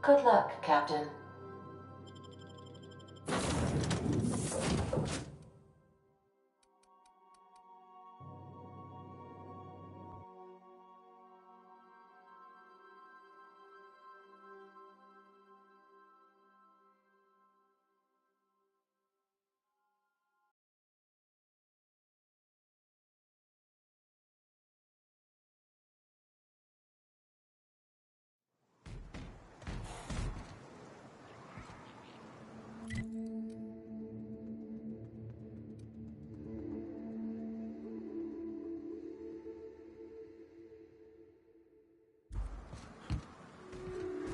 Good luck, Captain.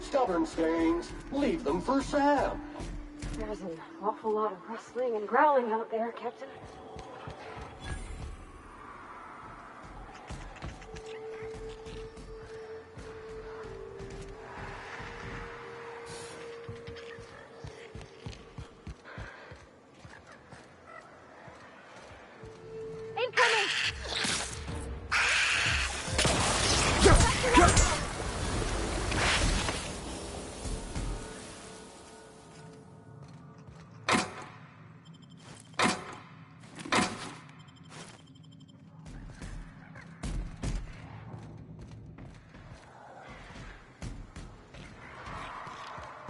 Stubborn stains. Leave them for Sam. There's an awful lot of rustling and growling out there, Captain. Incoming!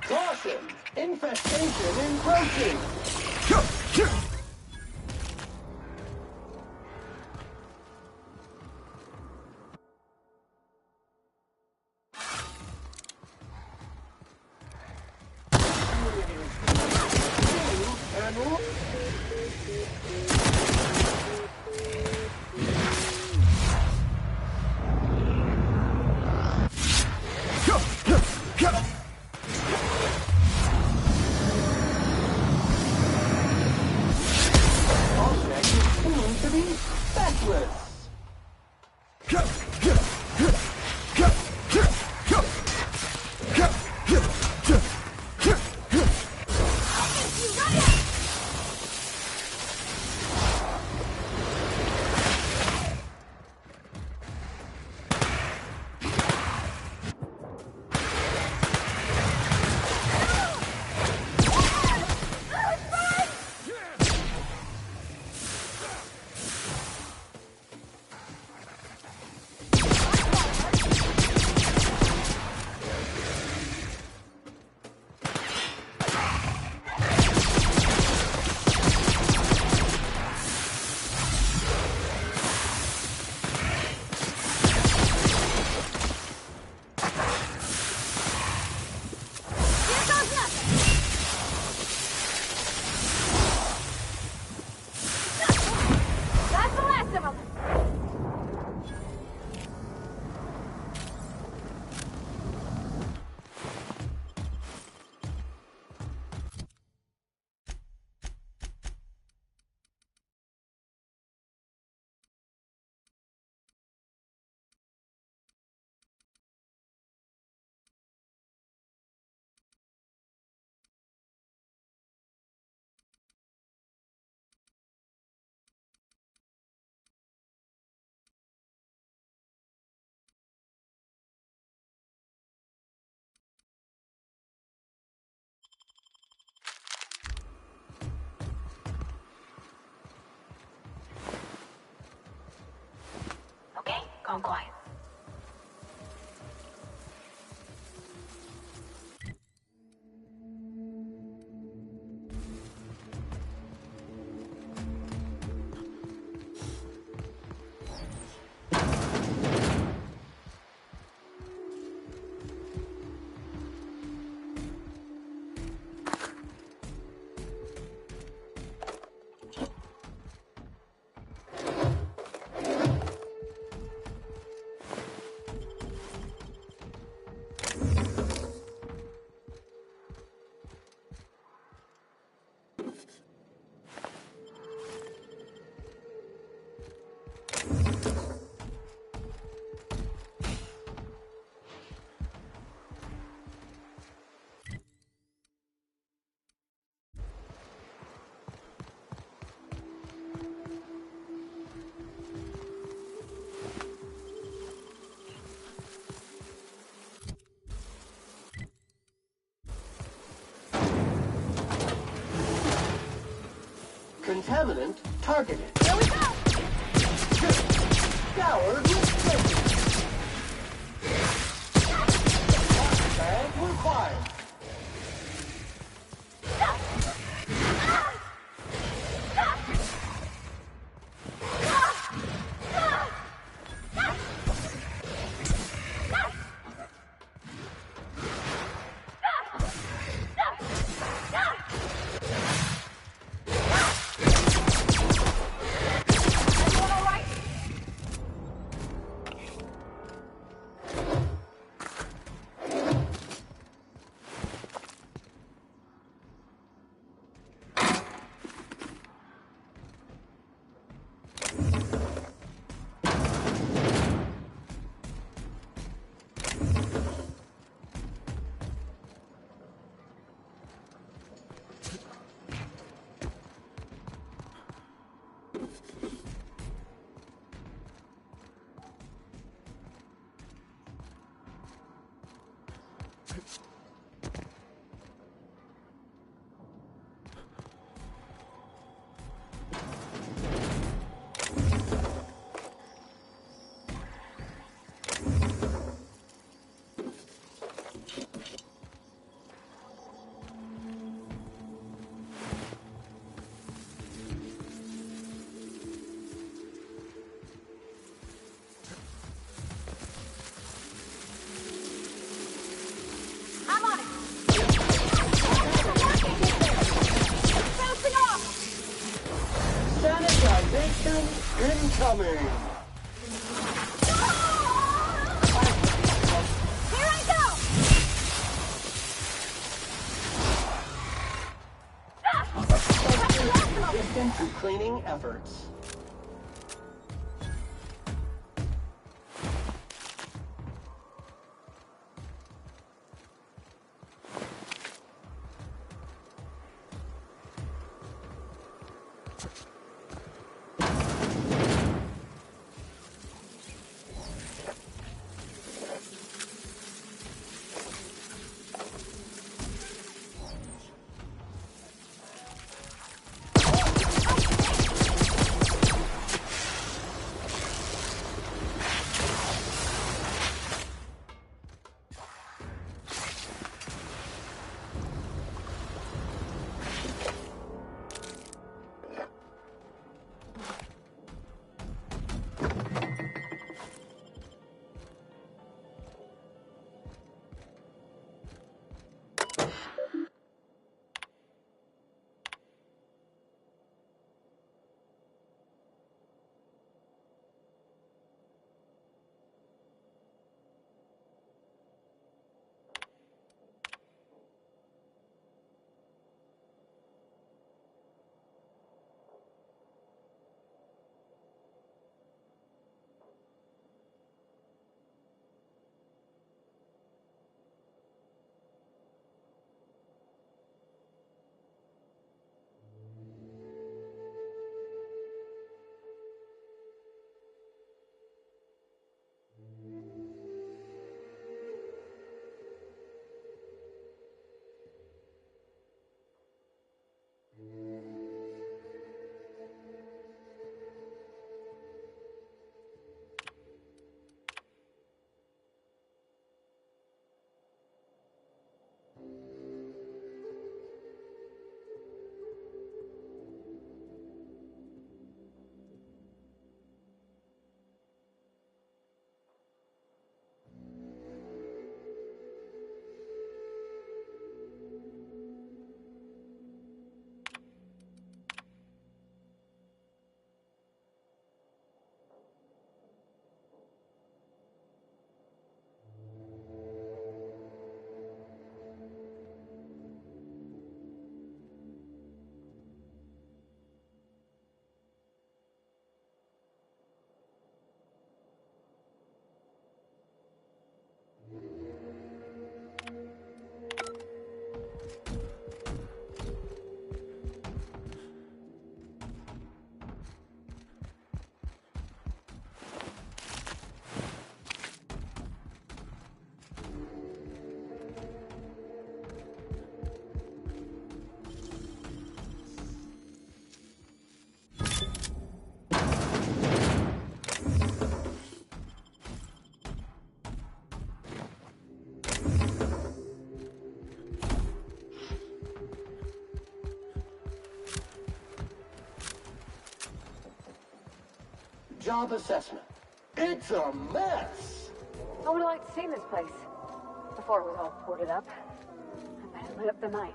Caution! Infestation encroaching! Gone quiet. Contaminant targeted. Here we go! Showered with treasure. Bag required. Incoming! Here I go! Assistant to cleaning efforts. on-the-job assessment. It's a mess. I would have liked to see this place before it was all boarded up. I bet it lit up the night.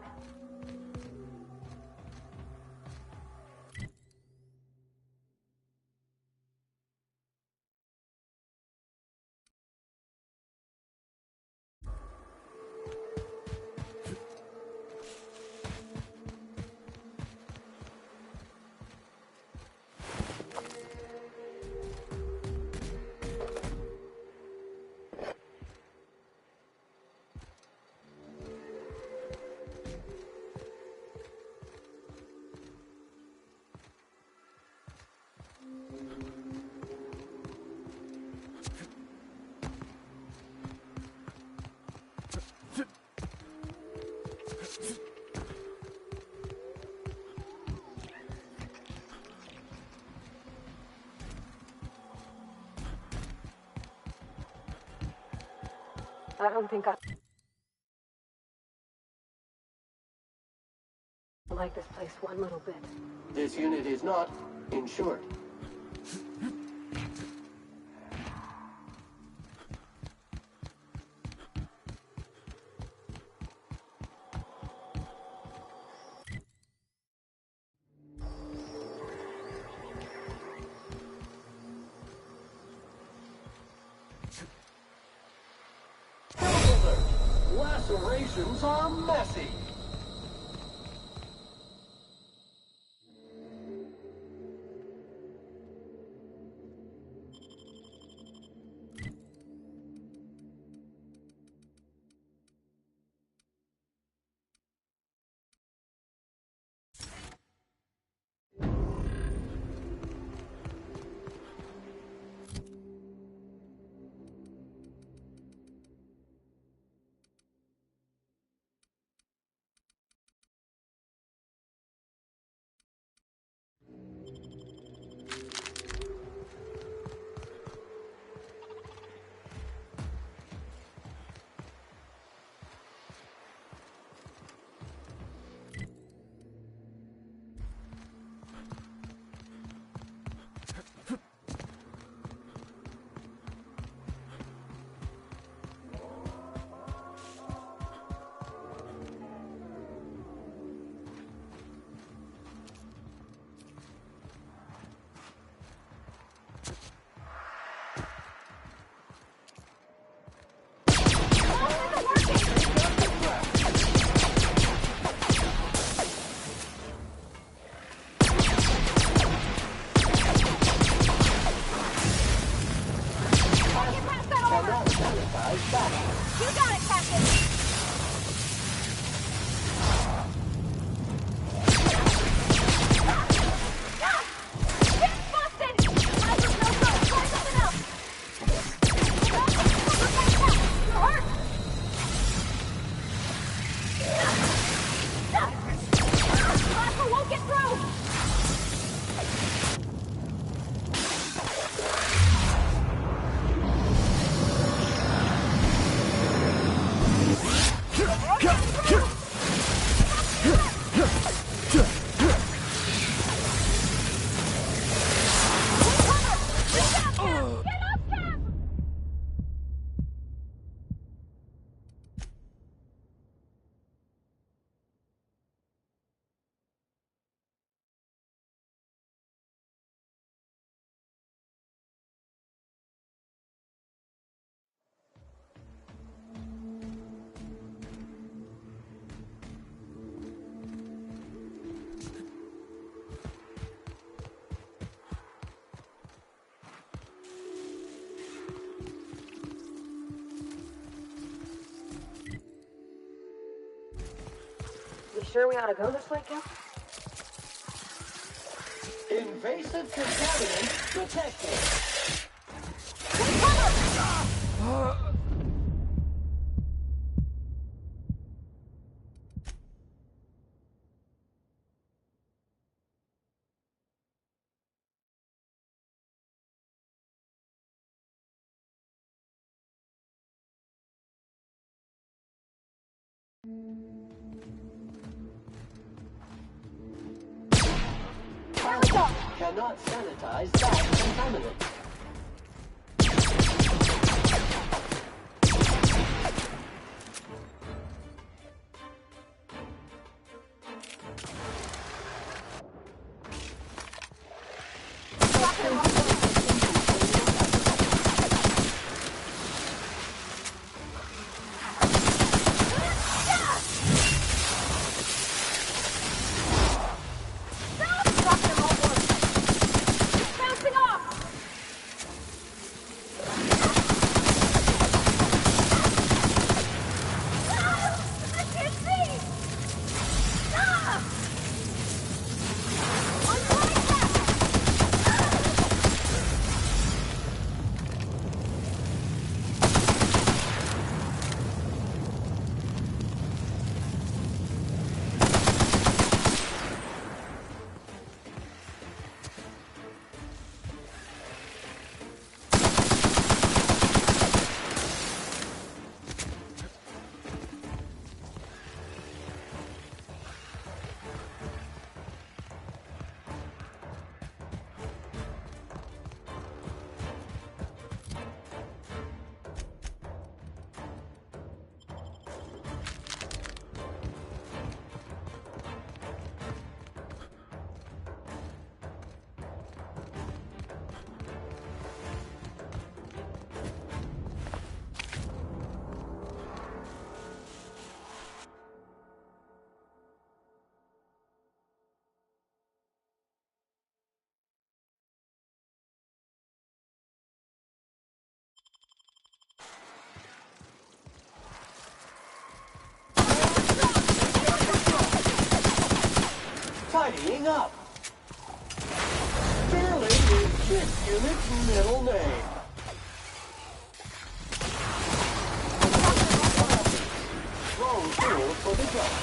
I don't think I like this place one little bit. This unit is not insured. Lacerations are messy. Sure we ought to go this way, Captain? Invasive contaminant detected. cannot sanitize that contaminant. Tidying up. Sterling is this unit's middle name. Wrong tool for the job.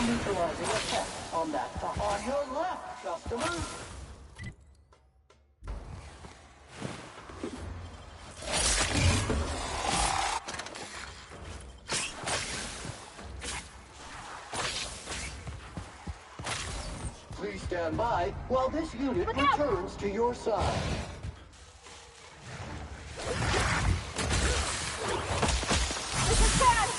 Neutralizing effect on that on your left, customer. Please stand by while this unit returns to your side. This is bad!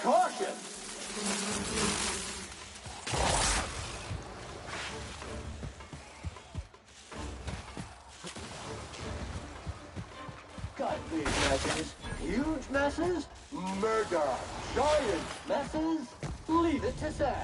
Caution! Got big messes, huge messes, murder, giant messes, leave it to Sam.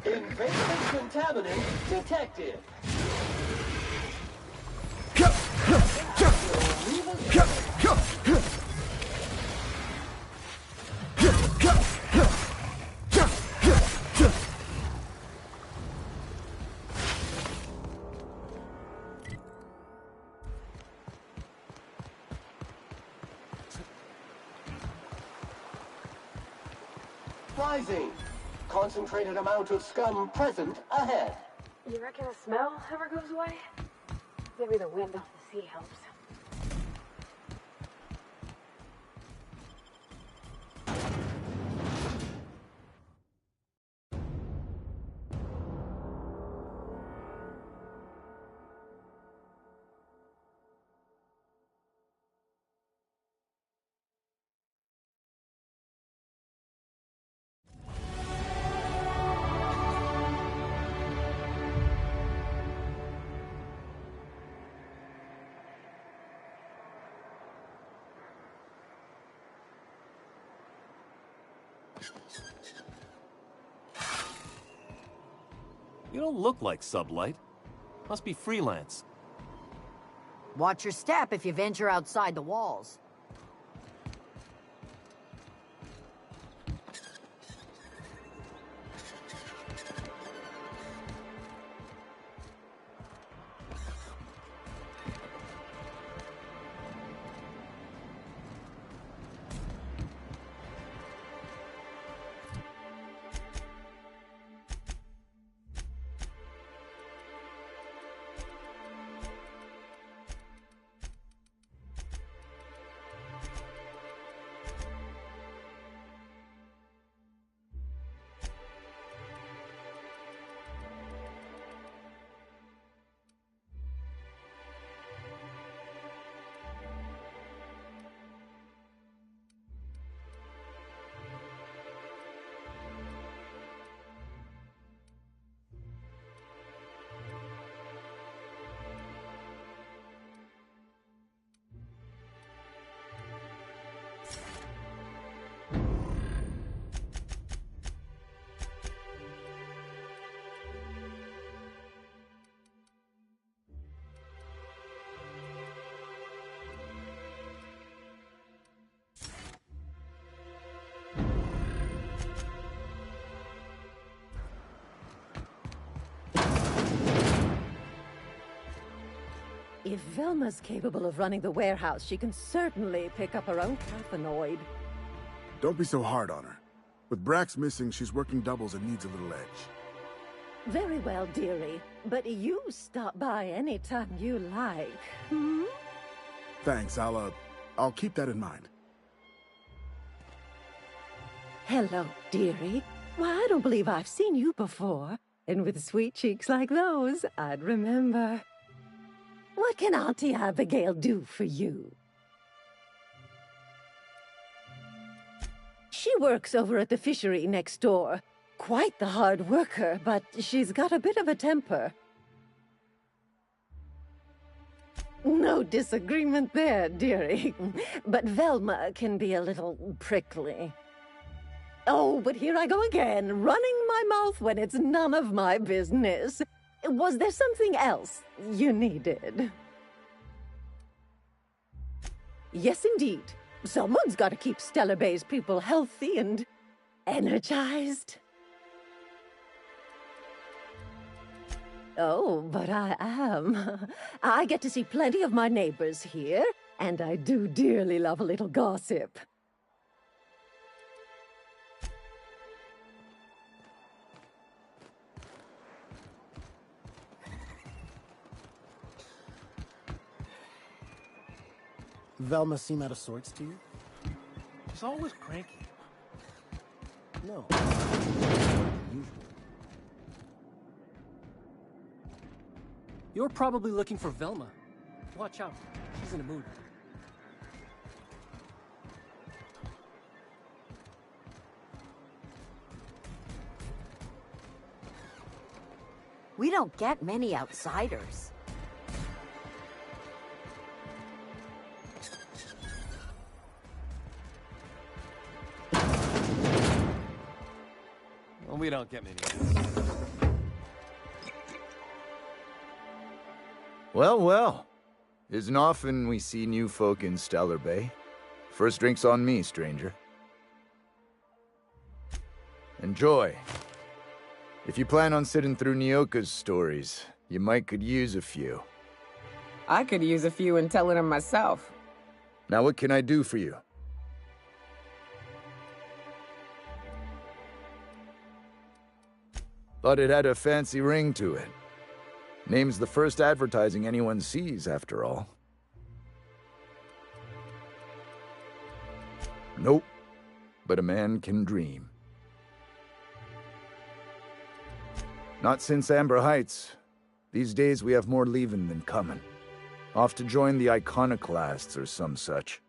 Invasive contaminant detected. Rising. Concentrated amount of scum present ahead. You reckon the smell ever goes away? Maybe the wind off the sea helps. You don't look like Sublight. Must be freelance. Watch your step if you venture outside the walls. If Velma's capable of running the warehouse, she can certainly pick up her own cathanoid. Don't be so hard on her. With Brax missing, she's working doubles and needs a little edge. Very well, dearie. But you stop by anytime you like. Hmm? Thanks, I'll keep that in mind. Hello, dearie. Why, I don't believe I've seen you before. And with sweet cheeks like those, I'd remember. What can Auntie Abigail do for you? She works over at the fishery next door. Quite the hard worker, but she's got a bit of a temper. No disagreement there, dearie. But Velma can be a little prickly. Oh, but here I go again, running my mouth when it's none of my business. Was there something else you needed? Yes, indeed. Someone's got to keep Stellar Bay's people healthy and energized. Oh, but I am. I get to see plenty of my neighbors here, and I do dearly love a little gossip. Velma seem out of sorts to you? She's always cranky. No. Usually. You're probably looking for Velma. Watch out. She's in a mood. We don't get many outsiders. Well, we don't get many. Well, well. Isn't often we see new folk in Stellar Bay. First drink's on me, stranger. Enjoy. If you plan on sitting through Nyoka's stories, you might could use a few. I could use a few and telling them myself. Now what can I do for you? Thought it had a fancy ring to it. Name's the first advertising anyone sees, after all. Nope, but a man can dream. Not since Amber Heights. These days we have more leaving than coming. Off to join the Iconoclasts or some such.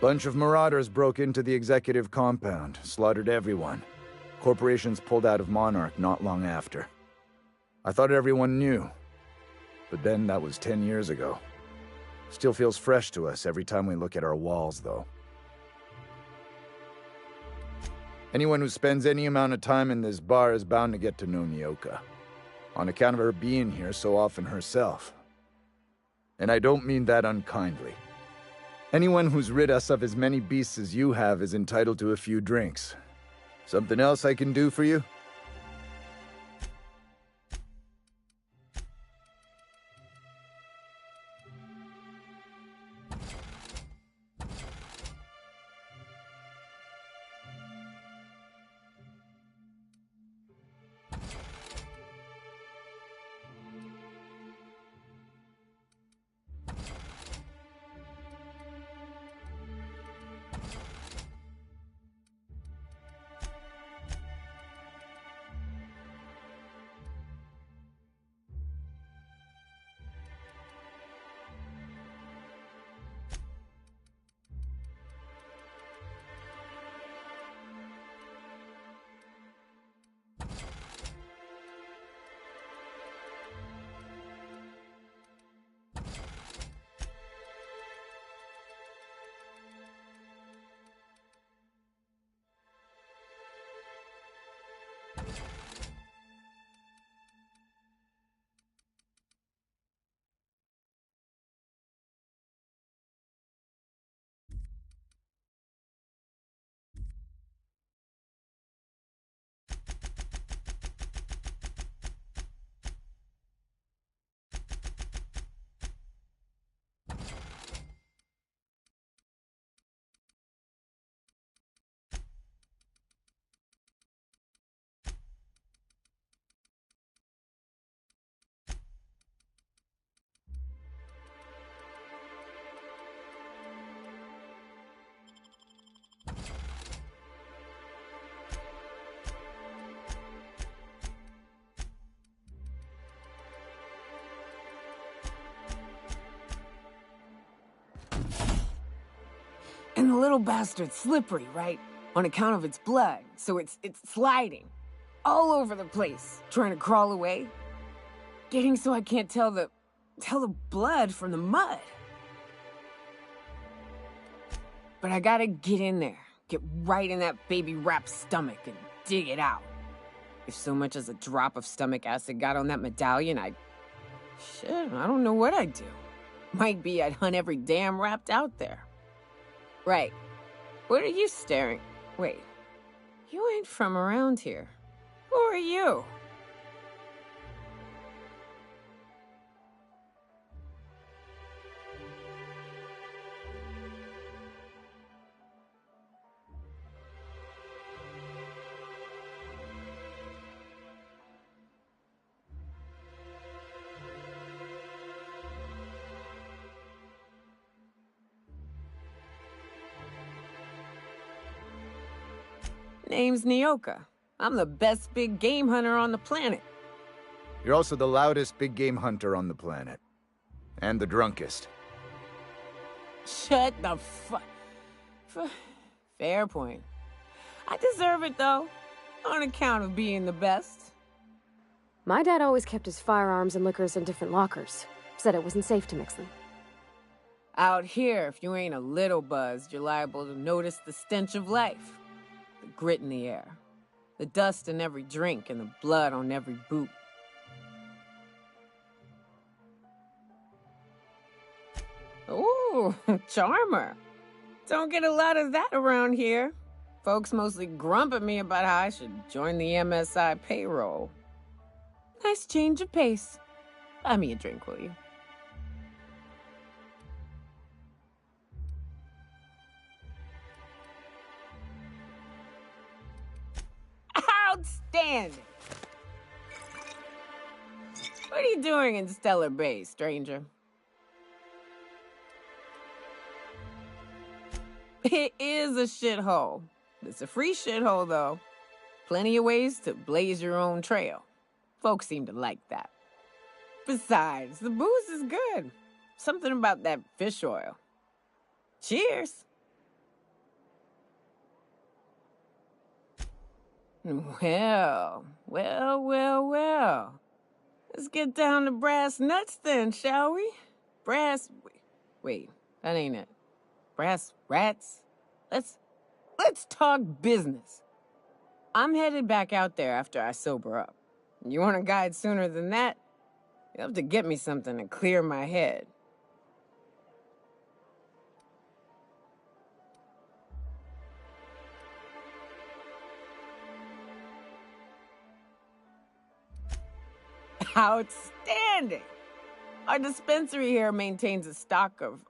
Bunch of marauders broke into the executive compound, slaughtered everyone. Corporations pulled out of Monarch not long after. I thought everyone knew. But then that was 10 years ago. Still feels fresh to us every time we look at our walls, though. Anyone who spends any amount of time in this bar is bound to get to know Nyoka, on account of her being here so often herself. And I don't mean that unkindly. Anyone who's rid us of as many beasts as you have is entitled to a few drinks. Something else I can do for you? And the little bastard's slippery, right? On account of its blood, so it's sliding. All over the place, trying to crawl away. Getting so I can't tell the blood from the mud. But I gotta get in there, get right in that baby rap's stomach and dig it out. If so much as a drop of stomach acid got on that medallion, shit, I don't know what I'd do. Might be I'd hunt every damn Rapt out there. Right. What are you staring? Wait. You ain't from around here. Who are you? Name's Nyoka. I'm the best big game hunter on the planet. You're also the loudest big game hunter on the planet. And the drunkest. Shut the Fair point. I deserve it, though. On account of being the best. My dad always kept his firearms and liquors in different lockers. Said it wasn't safe to mix them. Out here, if you ain't a little buzzed, you're liable to notice the stench of life. The grit in the air. The dust in every drink and the blood on every boot. Ooh, charmer. Don't get a lot of that around here. Folks mostly grump at me about how I should join the MSI payroll. Nice change of pace. Buy me a drink, will you? Outstanding! What are you doing in Stellar Bay, stranger? It is a shithole. It's a free shithole, though. Plenty of ways to blaze your own trail. Folks seem to like that. Besides, the booze is good. Something about that fish oil. Cheers! Well. Let's get down to brass nuts then, shall we? Wait, that ain't it. Brass rats? Let's talk business. I'm headed back out there after I sober up. You want a guide sooner than that? You'll have to get me something to clear my head. Outstanding! Our dispensary here maintains a stock of,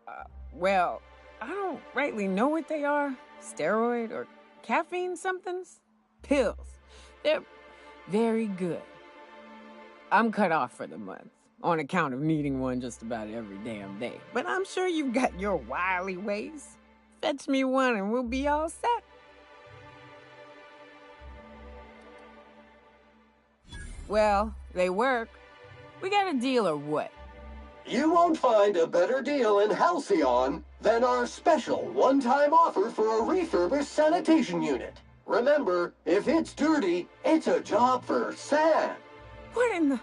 well, I don't rightly know what they are. Steroid or caffeine somethings? Pills. They're very good. I'm cut off for the month, on account of needing one just about every damn day. But I'm sure you've got your wily ways. Fetch me one and we'll be all set. Well, they work. We got a deal or what? You won't find a better deal in Halcyon than our special one-time offer for a refurbished sanitation unit. Remember, if it's dirty, it's a job for Sam. What in the...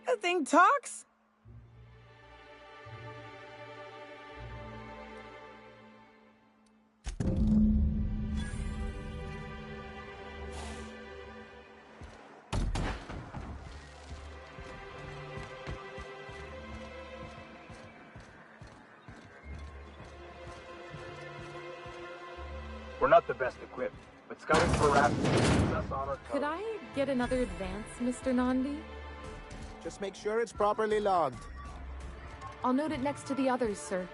That thing talks? We're not the best equipped, but scouting for rats is us on our toes. Could I get another advance, Mr. Nandi? Just make sure it's properly logged. I'll note it next to the others, sir.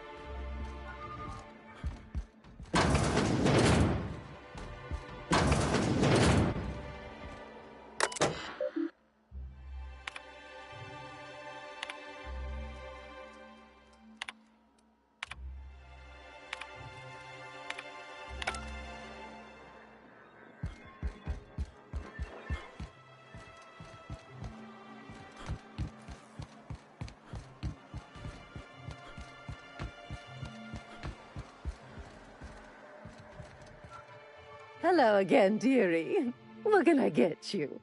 Hello again, dearie. What can I get you?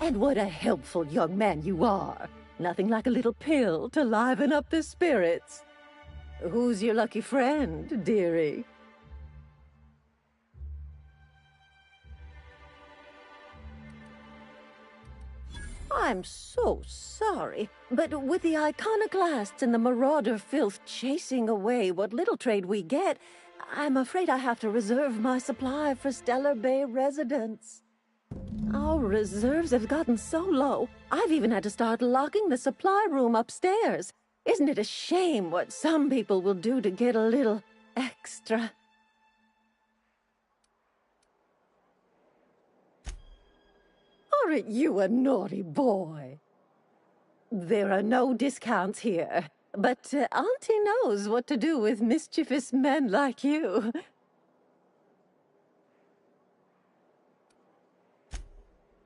And what a helpful young man you are. Nothing like a little pill to liven up the spirits. Who's your lucky friend, dearie? I'm so sorry, but with the iconoclasts and the marauder filth chasing away what little trade we get, I'm afraid I have to reserve my supply for Stellar Bay residents. Our reserves have gotten so low, I've even had to start locking the supply room upstairs. Isn't it a shame what some people will do to get a little extra? Aren't you a naughty boy? There are no discounts here, but Auntie knows what to do with mischievous men like you.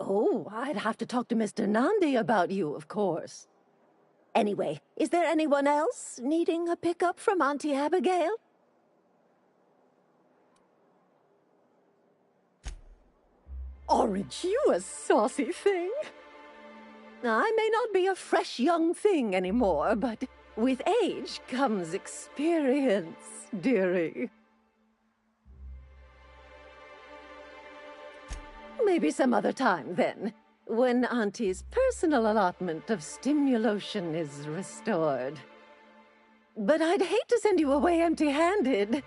Oh, I'd have to talk to Mr. Nandi about you, of course. Anyway, is there anyone else needing a pickup from Auntie Abigail? Aren't you a saucy thing? I may not be a fresh young thing anymore, but with age comes experience, dearie. Maybe some other time, then, when Auntie's personal allotment of stimulation is restored. But I'd hate to send you away empty-handed.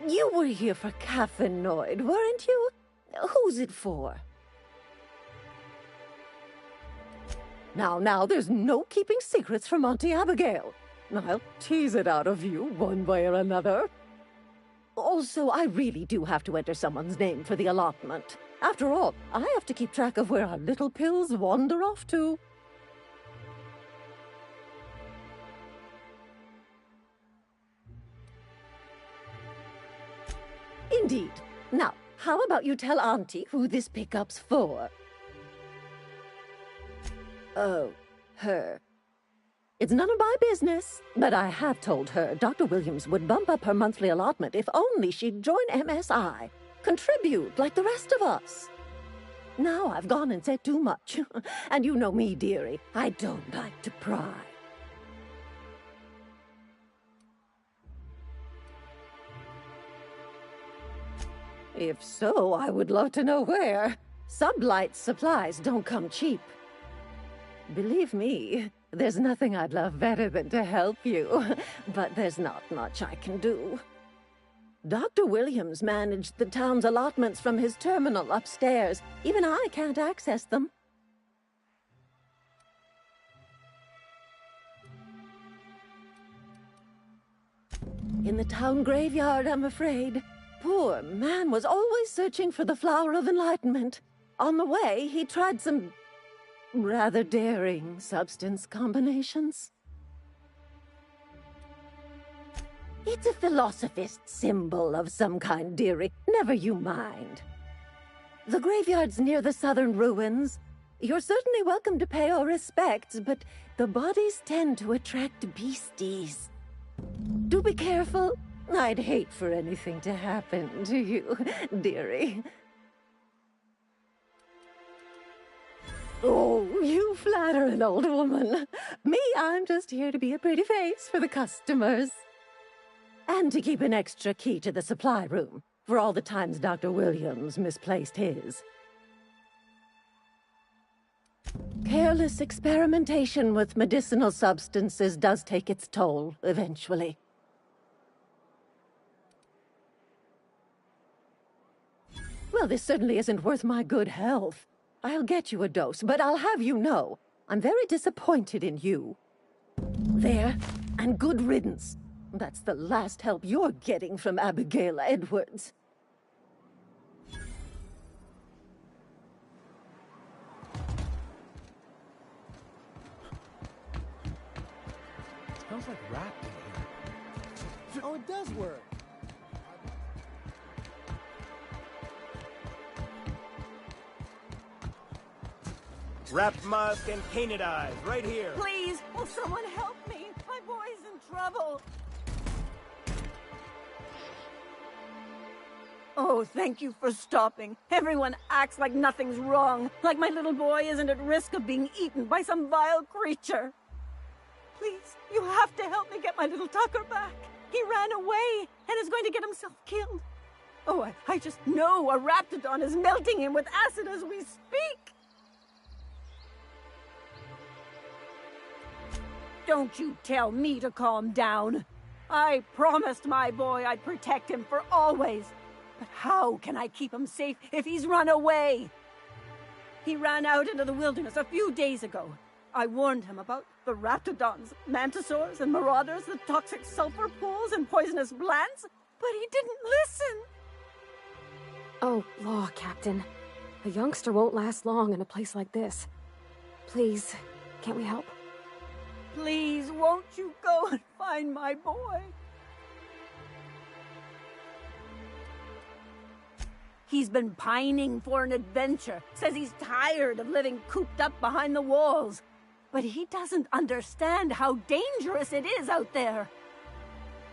You were here for Caffeinoid, weren't you? Who's it for? Now, there's no keeping secrets from Auntie Abigail. I'll tease it out of you one way or another. Also, I really do have to enter someone's name for the allotment. After all, I have to keep track of where our little pills wander off to. Indeed. Now, how about you tell Auntie who this pickup's for? Oh, her. It's none of my business, but I have told her Dr. Williams would bump up her monthly allotment if only she'd join MSI. Contribute like the rest of us. Now I've gone and said too much. And you know me, dearie. I don't like to pry. If so, I would love to know where. Sublight supplies don't come cheap. Believe me, there's nothing I'd love better than to help you, but there's not much I can do. Dr. Williams managed the town's allotments from his terminal upstairs. Even I can't access them. In the town graveyard, I'm afraid. Poor man was always searching for the flower of enlightenment. On the way, he tried some rather daring substance combinations. It's a philosophist symbol of some kind, dearie. Never you mind. The graveyard's near the southern ruins. You're certainly welcome to pay our respects, but the bodies tend to attract beasties. Do be careful. I'd hate for anything to happen to you, dearie. Oh, you flatter an old woman. Me, I'm just here to be a pretty face for the customers. And to keep an extra key to the supply room, for all the times Dr. Williams misplaced his. Careless experimentation with medicinal substances does take its toll, eventually. Well, this certainly isn't worth my good health. I'll get you a dose, but I'll have you know, I'm very disappointed in you. There, and good riddance. That's the last help you're getting from Abigail Edwards. Smells like rat in here. Oh, it does work. Wrapped musk and painted eyes, right here. Please, will someone help me? My boy's in trouble. Oh, thank you for stopping. Everyone acts like nothing's wrong, like my little boy isn't at risk of being eaten by some vile creature. Please, you have to help me get my little Tucker back. He ran away and is going to get himself killed. Oh, I just know a raptidon is melting him with acid as we speak. Don't you tell me to calm down. I promised my boy I'd protect him for always. But how can I keep him safe if he's run away? He ran out into the wilderness a few days ago. I warned him about the raptidons, mantisaurs, and marauders, the toxic sulfur pools, and poisonous plants, but he didn't listen. Oh, law, Captain. A youngster won't last long in a place like this. Please, can't we help? Please, won't you go and find my boy? He's been pining for an adventure. Says he's tired of living cooped up behind the walls. But he doesn't understand how dangerous it is out there.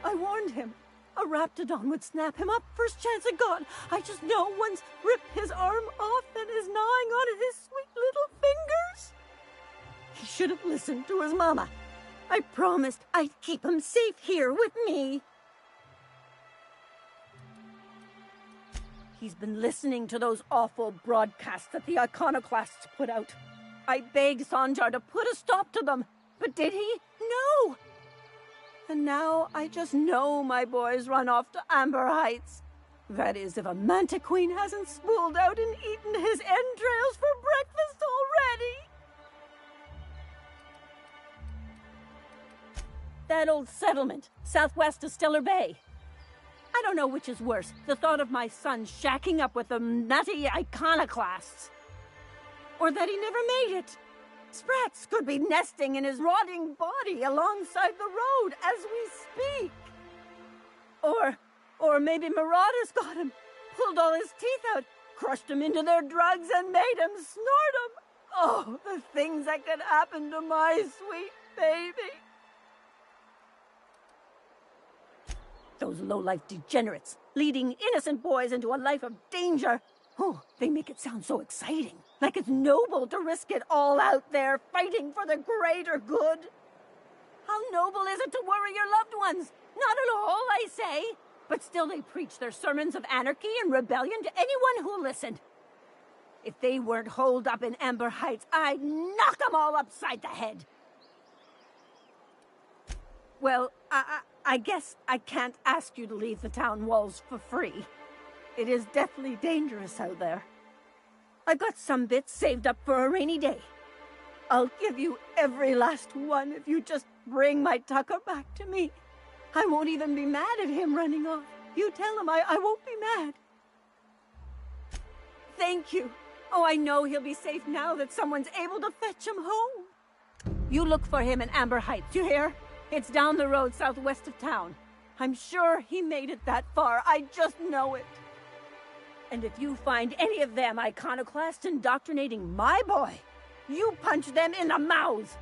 I warned him. A raptidon would snap him up first chance it got. I just know one's ripped his arm off and is gnawing on his sweet little fingers. He should have listened to his mama. I promised I'd keep him safe here with me. He's been listening to those awful broadcasts that the iconoclasts put out. I begged Sanjar to put a stop to them, but did he? No! And now I just know my boy's run off to Amber Heights. That is, if a manta queen hasn't spooled out and eaten his entrails for breakfast already. That old settlement, southwest of Stellar Bay. I don't know which is worse, the thought of my son shacking up with the nutty iconoclasts, or that he never made it. Sprats could be nesting in his rotting body alongside the road as we speak. Or maybe marauders got him, pulled all his teeth out, crushed him into their drugs and made him snort them. Oh, the things that could happen to my sweet baby. Those low-life degenerates, leading innocent boys into a life of danger. Oh, they make it sound so exciting, like it's noble to risk it all out there, fighting for the greater good. How noble is it to worry your loved ones? Not at all, I say. But still they preach their sermons of anarchy and rebellion to anyone who listened. If they weren't holed up in Amber Heights, I'd knock them all upside the head. Well, I guess I can't ask you to leave the town walls for free. It is deathly dangerous out there. I've got some bits saved up for a rainy day. I'll give you every last one if you just bring my Tucker back to me. I won't even be mad at him running off. You tell him I won't be mad. Thank you. Oh, I know he'll be safe now that someone's able to fetch him home. You look for him in Amber Heights, you hear? It's down the road southwest of town. I'm sure he made it that far. I just know it. And if you find any of them iconoclasts indoctrinating my boy, you punch them in the mouths.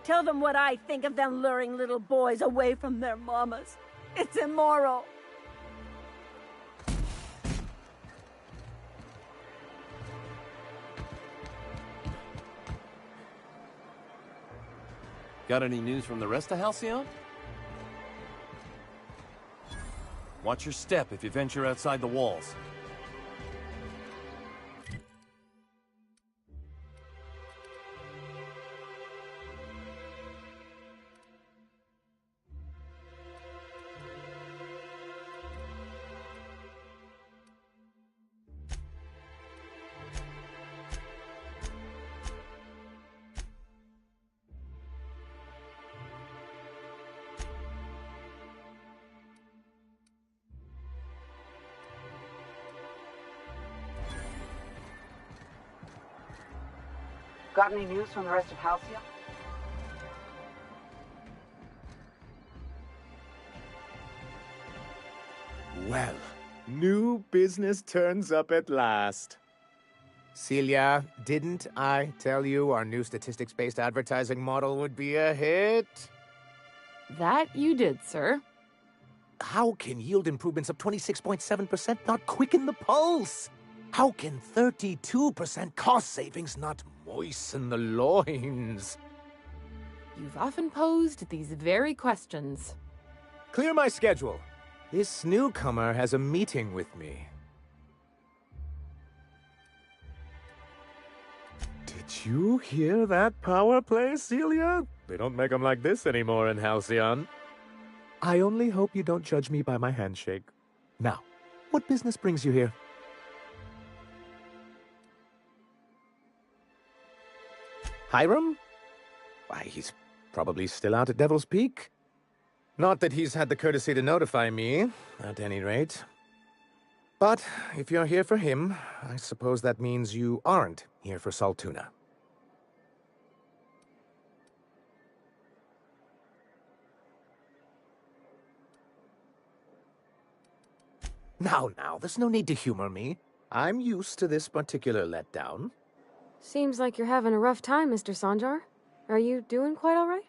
Tell them what I think of them luring little boys away from their mamas. It's immoral. Got any news from the rest of Halcyon? Watch your step if you venture outside the walls. Got any news from the rest of Halcyon? Well, new business turns up at last. Celia, didn't I tell you our new statistics-based advertising model would be a hit? That you did, sir. How can yield improvements of 26.7% not quicken the pulse? How can 32% cost savings not moisten the loins? You've often posed these very questions. Clear my schedule. This newcomer has a meeting with me. Did you hear that power play, Celia? They don't make them like this anymore in Halcyon. I only hope you don't judge me by my handshake. Now, what business brings you here? Hiram? Why, he's probably still out at Devil's Peak. Not that he's had the courtesy to notify me, at any rate. But if you're here for him, I suppose that means you aren't here for Saltuna. Now, there's no need to humor me. I'm used to this particular letdown. Seems like you're having a rough time, Mr. Sanjar. Are you doing quite all right?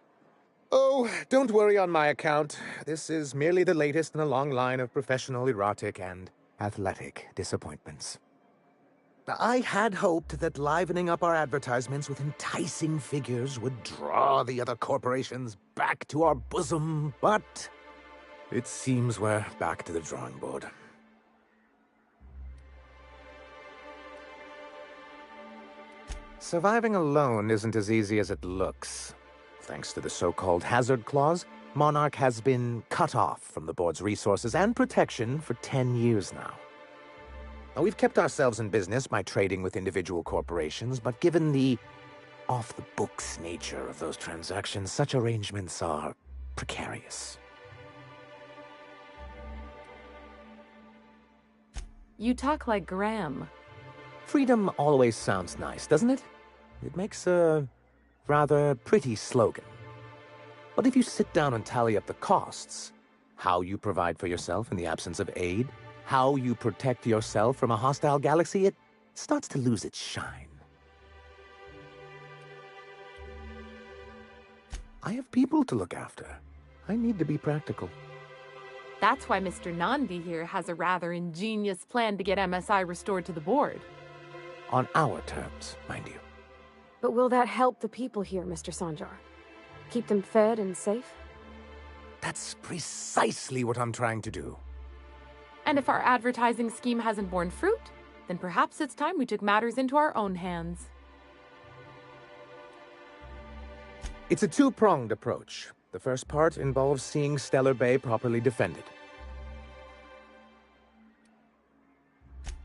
Oh, don't worry on my account. This is merely the latest in a long line of professional, erotic, and athletic disappointments. I had hoped that livening up our advertisements with enticing figures would draw the other corporations back to our bosom, but it seems we're back to the drawing board. Surviving alone isn't as easy as it looks. Thanks to the so-called hazard clause, Monarch has been cut off from the board's resources and protection for 10 years now. Now, we've kept ourselves in business by trading with individual corporations, but given the off-the-books nature of those transactions, such arrangements are precarious. You talk like Graham. Freedom always sounds nice, doesn't it? It makes a rather pretty slogan. But if you sit down and tally up the costs, how you provide for yourself in the absence of aid, how you protect yourself from a hostile galaxy, it starts to lose its shine. I have people to look after. I need to be practical. That's why Mr. Nandi here has a rather ingenious plan to get MSI restored to the board. On our terms, mind you. But will that help the people here, Mr. Sanjar? Keep them fed and safe? That's precisely what I'm trying to do. And if our advertising scheme hasn't borne fruit, then perhaps it's time we took matters into our own hands. It's a two-pronged approach. The first part involves seeing Stellar Bay properly defended.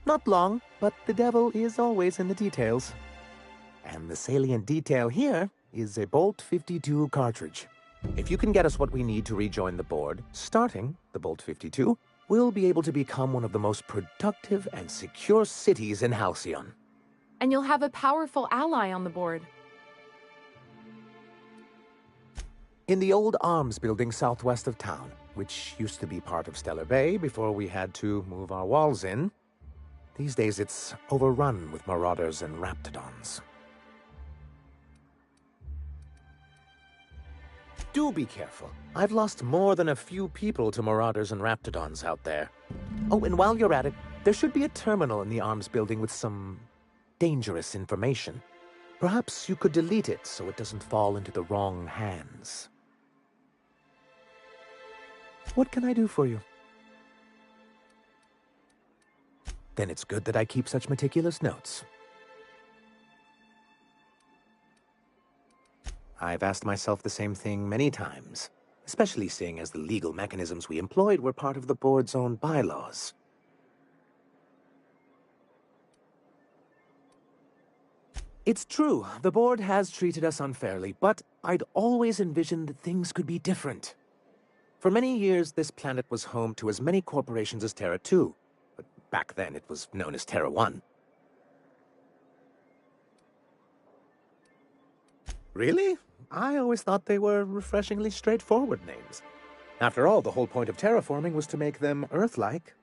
Not long, but the devil is always in the details. And the salient detail here is a Bolt 52 cartridge. If you can get us what we need to rejoin the board, starting the Bolt 52, we'll be able to become one of the most productive and secure cities in Halcyon. And you'll have a powerful ally on the board. In the old arms building southwest of town, which used to be part of Stellar Bay before we had to move our walls in, these days it's overrun with marauders and raptidons. Do be careful. I've lost more than a few people to marauders and raptidons out there. Oh, and while you're at it, there should be a terminal in the arms building with some dangerous information. Perhaps you could delete it so it doesn't fall into the wrong hands. What can I do for you? Then it's good that I keep such meticulous notes. I've asked myself the same thing many times, especially seeing as the legal mechanisms we employed were part of the board's own bylaws. It's true, the board has treated us unfairly, but I'd always envisioned that things could be different. For many years, this planet was home to as many corporations as Terra 2, but back then it was known as Terra 1. Really? I always thought they were refreshingly straightforward names. After all, the whole point of terraforming was to make them Earth-like.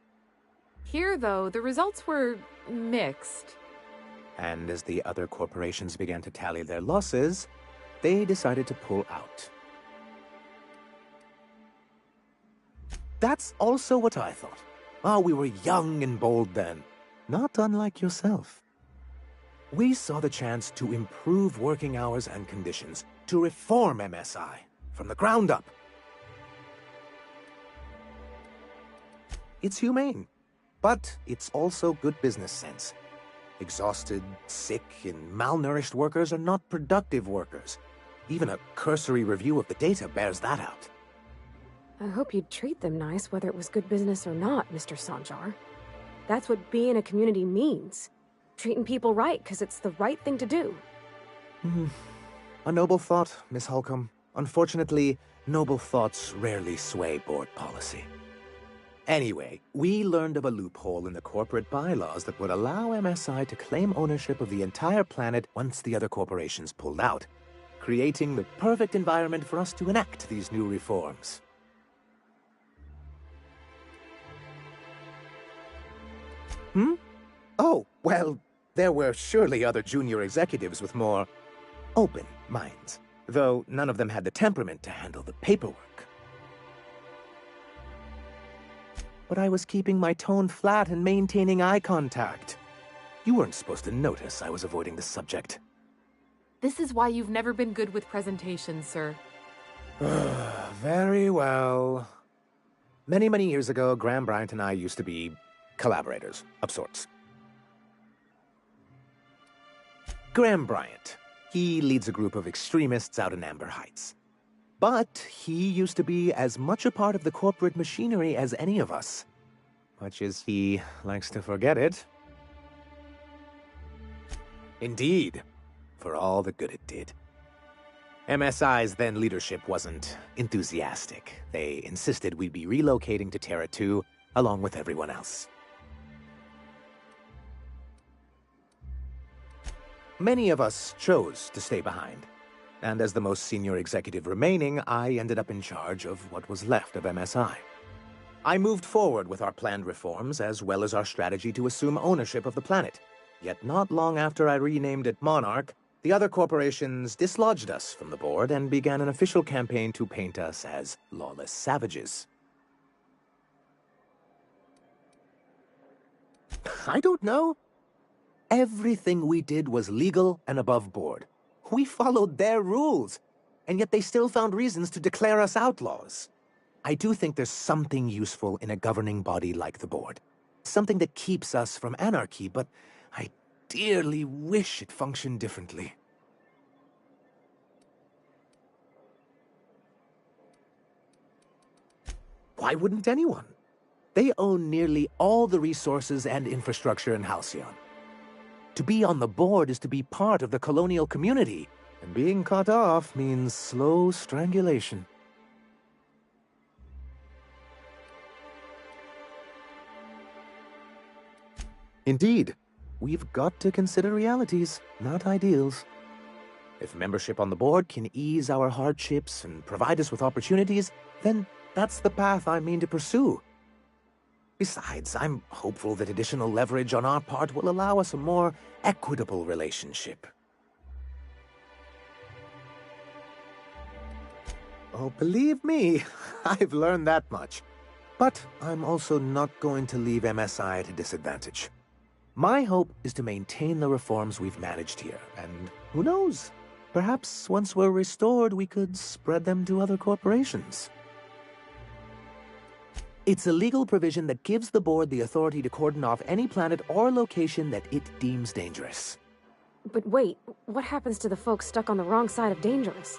Here, though, the results were mixed. And as the other corporations began to tally their losses, they decided to pull out. That's also what I thought. Oh, we were young and bold then. Not unlike yourself. We saw the chance to improve working hours and conditions, to reform MSI from the ground up. It's humane. But it's also good business sense. Exhausted, sick, and malnourished workers are not productive workers. Even a cursory review of the data bears that out. I hope you'd treat them nice, whether it was good business or not, Mr. Sanjar. That's what being a community means. Treating people right, because it's the right thing to do. A noble thought, Miss Holcomb. Unfortunately, noble thoughts rarely sway board policy. Anyway, we learned of a loophole in the corporate bylaws that would allow MSI to claim ownership of the entire planet once the other corporations pulled out, creating the perfect environment for us to enact these new reforms. Oh, well, there were surely other junior executives with more open minds, though none of them had the temperament to handle the paperwork. But I was keeping my tone flat and maintaining eye contact. You weren't supposed to notice I was avoiding the subject. This is why you've never been good with presentations, sir. Very well. Many, many years ago, Graham Bryant and I used to be collaborators of sorts. Graham Bryant. He leads a group of extremists out in Amber Heights. But he used to be as much a part of the corporate machinery as any of us. Much as he likes to forget it. Indeed, for all the good it did. MSI's then leadership wasn't enthusiastic. They insisted we'd be relocating to Terra 2 along with everyone else. Many of us chose to stay behind. And as the most senior executive remaining, I ended up in charge of what was left of MSI. I moved forward with our planned reforms, as well as our strategy to assume ownership of the planet. Yet not long after I renamed it Monarch, the other corporations dislodged us from the board and began an official campaign to paint us as lawless savages. I don't know. Everything we did was legal and above board. We followed their rules, and yet they still found reasons to declare us outlaws. I do think there's something useful in a governing body like the board. Something that keeps us from anarchy, but I dearly wish it functioned differently. Why wouldn't anyone? They own nearly all the resources and infrastructure in Halcyon. To be on the board is to be part of the colonial community, and being cut off means slow strangulation. Indeed, we've got to consider realities, not ideals. If membership on the board can ease our hardships and provide us with opportunities, then that's the path I mean to pursue. Besides, I'm hopeful that additional leverage on our part will allow us a more equitable relationship. Oh, believe me, I've learned that much. But I'm also not going to leave MSI at a disadvantage. My hope is to maintain the reforms we've managed here, and who knows? Perhaps once we're restored, we could spread them to other corporations. It's a legal provision that gives the board the authority to cordon off any planet or location that it deems dangerous. But wait, what happens to the folks stuck on the wrong side of dangerous?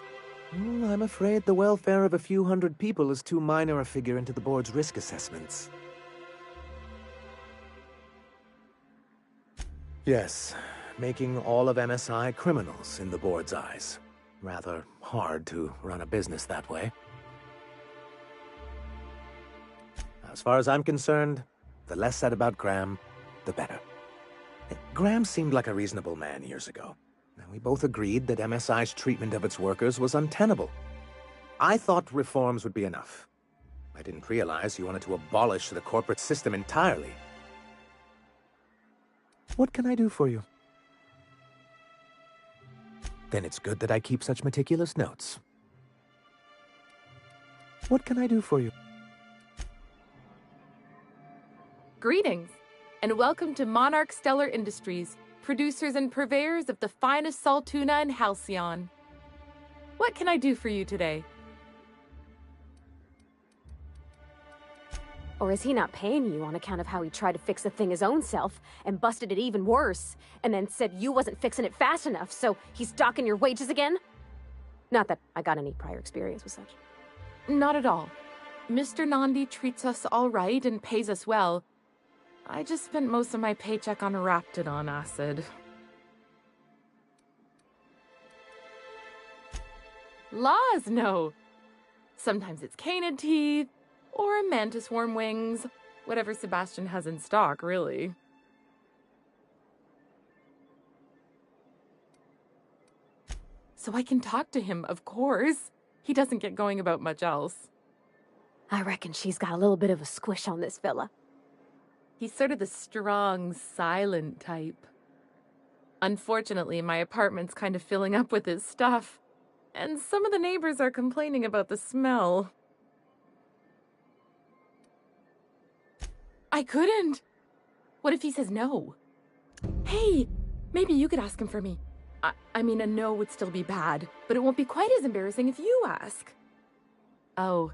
I'm afraid the welfare of a few hundred people is too minor a figure into the board's risk assessments. Yes, making all of MSI criminals in the board's eyes. Rather hard to run a business that way. As far as I'm concerned, the less said about Graham, the better. Graham seemed like a reasonable man years ago, and we both agreed that MSI's treatment of its workers was untenable. I thought reforms would be enough. I didn't realize he wanted to abolish the corporate system entirely. What can I do for you? Then it's good that I keep such meticulous notes. What can I do for you? Greetings, and welcome to Monarch Stellar Industries, producers and purveyors of the finest salt tuna in Halcyon. What can I do for you today? Or is he not paying you on account of how he tried to fix the thing his own self and busted it even worse, and then said you wasn't fixing it fast enough, so he's docking your wages again? Not that I got any prior experience with such. Not at all. Mr. Nandi treats us all right and pays us well. I just spent most of my paycheck on Raptidon acid. Laws, no. Sometimes it's canid teeth, or mantis worm wings. Whatever Sebastian has in stock, really. So I can talk to him, of course. He doesn't get going about much else. I reckon she's got a little bit of a squish on this fella. He's sort of the strong, silent type. Unfortunately, my apartment's kind of filling up with his stuff, and some of the neighbors are complaining about the smell. I couldn't. What if he says no? Hey, maybe you could ask him for me. I mean, a no would still be bad, but it won't be quite as embarrassing if you ask. Oh,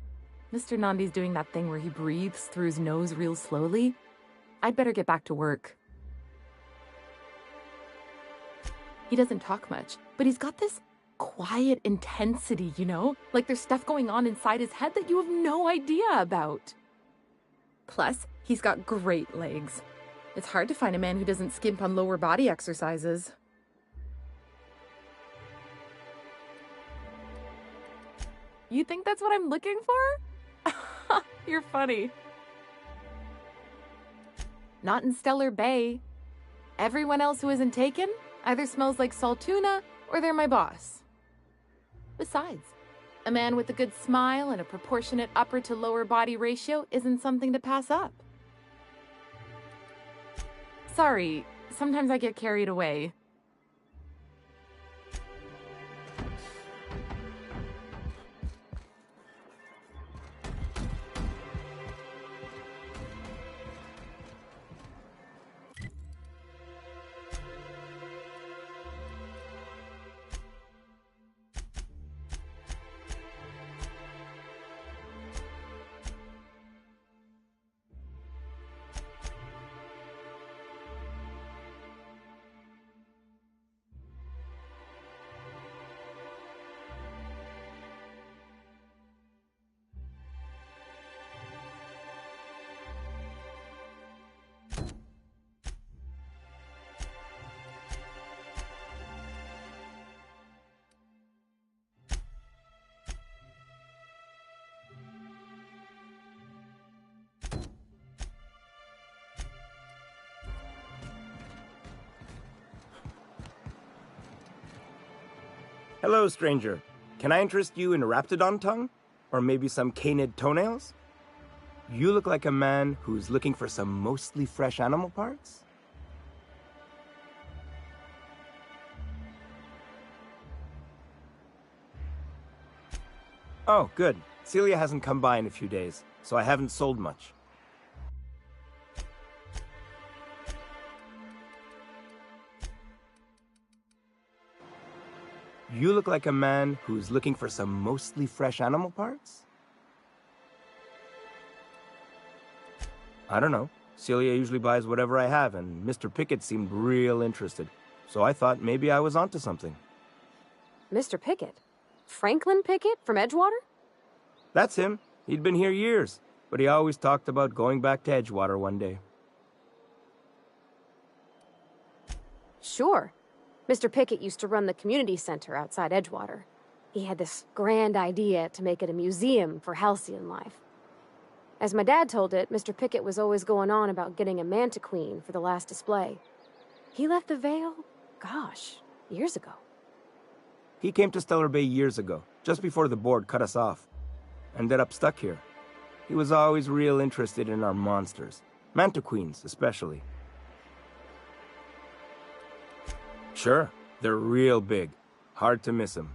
Mr. Nandi's doing that thing where he breathes through his nose real slowly. I'd better get back to work. He doesn't talk much, but he's got this quiet intensity, you know? Like there's stuff going on inside his head that you have no idea about. Plus, he's got great legs. It's hard to find a man who doesn't skimp on lower body exercises. You think that's what I'm looking for? You're funny. Not in Stellar Bay. Everyone else who isn't taken either smells like salt tuna or they're my boss. Besides, a man with a good smile and a proportionate upper to lower body ratio isn't something to pass up. Sorry, sometimes I get carried away. Hello, stranger. Can I interest you in a Raptidon tongue? Or maybe some canid toenails? You look like a man who's looking for some mostly fresh animal parts? Oh, good. Celia hasn't come by in a few days, so I haven't sold much. You look like a man who's looking for some mostly fresh animal parts? I don't know. Celia usually buys whatever I have, and Mr. Pickett seemed real interested. So I thought maybe I was onto something. Mr. Pickett? Franklin Pickett from Edgewater? That's him. He'd been here years, but he always talked about going back to Edgewater one day. Sure. Mr. Pickett used to run the community center outside Edgewater. He had this grand idea to make it a museum for halcyon life. As my dad told it, Mr. Pickett was always going on about getting a manta queen for the last display. He left the Vale, gosh, years ago. He came to Stellar Bay years ago, just before the board cut us off. Ended up stuck here. He was always real interested in our monsters. Manta queens, especially. Sure, they're real big. Hard to miss them.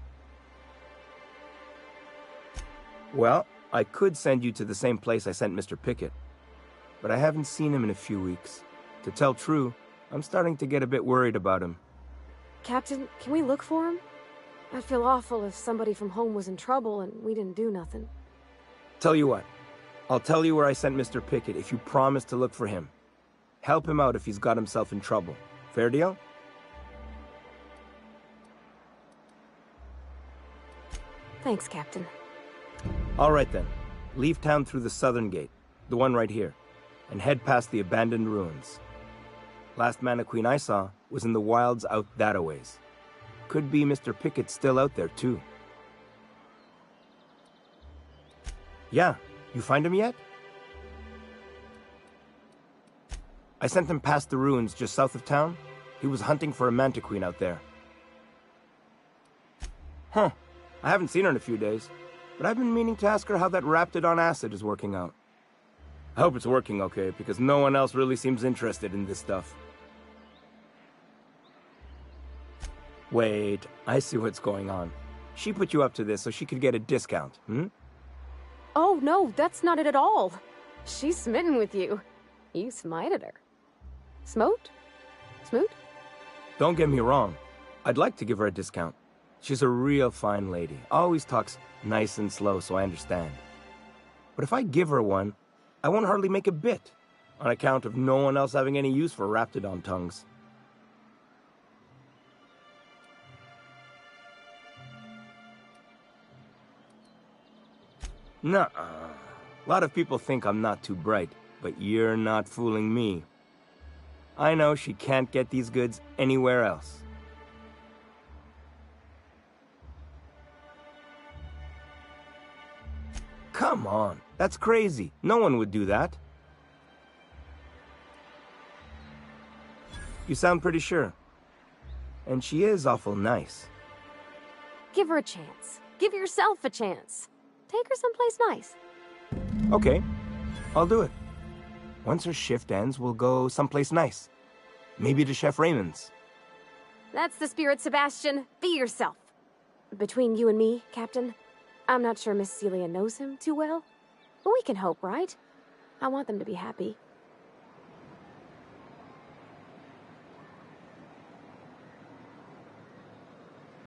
Well, I could send you to the same place I sent Mr. Pickett, but I haven't seen him in a few weeks. To tell true, I'm starting to get a bit worried about him. Captain, can we look for him? I'd feel awful if somebody from home was in trouble and we didn't do nothing. Tell you what, I'll tell you where I sent Mr. Pickett if you promise to look for him. Help him out if he's got himself in trouble. Fair deal? Thanks, Captain. All right then. Leave town through the southern gate, the one right here, and head past the abandoned ruins. Last Mana Queen I saw was in the wilds out that-a-ways. Could be Mr. Pickett still out there, too. Yeah, you find him yet? I sent him past the ruins just south of town. He was hunting for a Manta Queen out there. Huh. I haven't seen her in a few days, but I've been meaning to ask her how that Raptidon acid is working out. I hope it's working okay, because no one else really seems interested in this stuff. Wait, I see what's going on. She put you up to this so she could get a discount, hmm? Oh, no, that's not it at all. She's smitten with you. You smited her. Smote? Smoot? Don't get me wrong. I'd like to give her a discount. She's a real fine lady. Always talks nice and slow, so I understand. But if I give her one, I won't hardly make a bit, on account of no one else having any use for Raptidon tongues. Nuh-uh. A lot of people think I'm not too bright, but you're not fooling me. I know she can't get these goods anywhere else. Come on, that's crazy. No one would do that. You sound pretty sure. And she is awful nice. Give her a chance. Give yourself a chance. Take her someplace nice. Okay, I'll do it. Once her shift ends, we'll go someplace nice. Maybe to Chef Raymond's. That's the spirit, Sebastian. Be yourself. Between you and me, Captain, I'm not sure Miss Celia knows him too well. But we can hope, right? I want them to be happy.